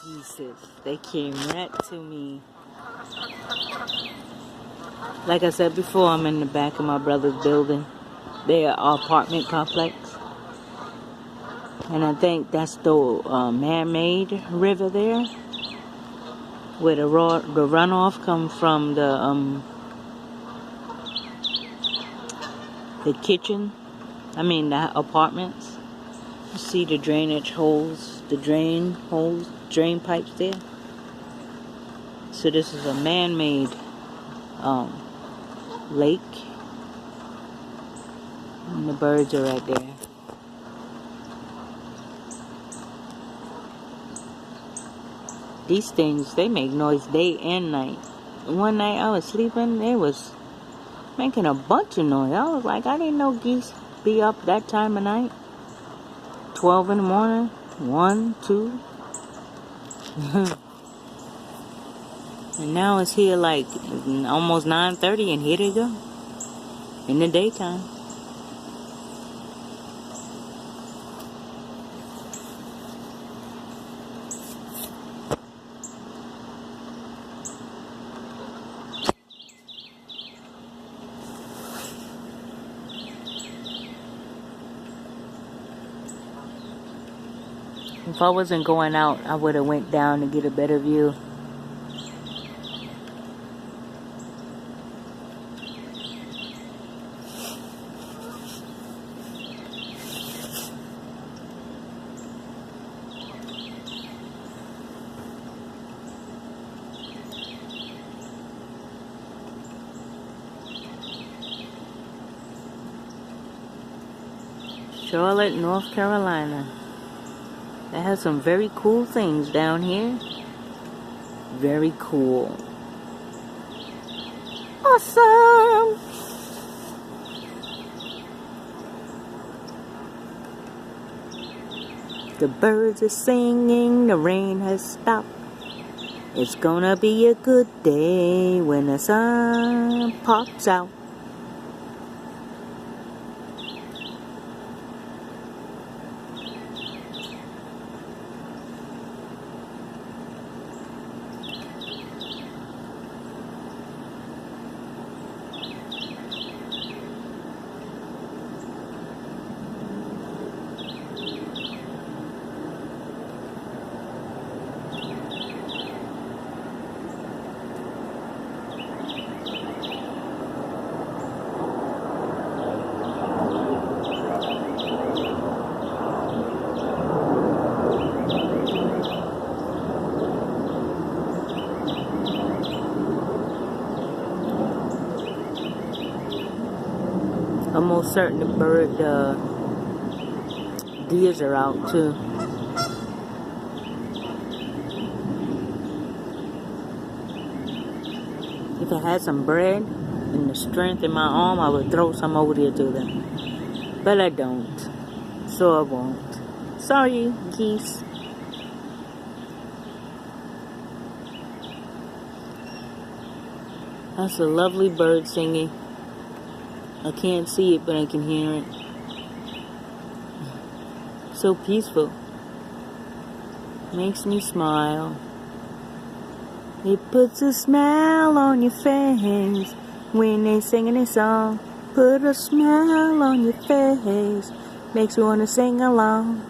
geese. They came right to me. Like I said before, I'm in the back of my brother's building. Their apartment complex. And I think that's the man-made river there. Where the runoff comes from the kitchen. I mean the apartments. You see the drainage holes, the drain pipes there. So this is a man-made lake. And the birds are right there. These things, they make noise day and night. One night I was sleeping, they was making a bunch of noise. I was like, I didn't know geese be up that time of night. 12 in the morning, 1, 2. And now it's here like almost 9:30 and here they go. In the daytime. If I wasn't going out, I would have went down to get a better view. Charlotte, North Carolina. They have some very cool things down here. Very cool. Awesome! The birds are singing, the rain has stopped. It's gonna be a good day when the sun pops out. I'm almost certain the deers are out too. If I had some bread and the strength in my arm, I would throw some over there to them. But I don't. So I won't. Sorry, geese. That's a lovely bird singing. I can't see it, but I can hear it. So peaceful. Makes me smile. It puts a smile on your face when they singing a song. Put a smile on your face. Makes you want to sing along.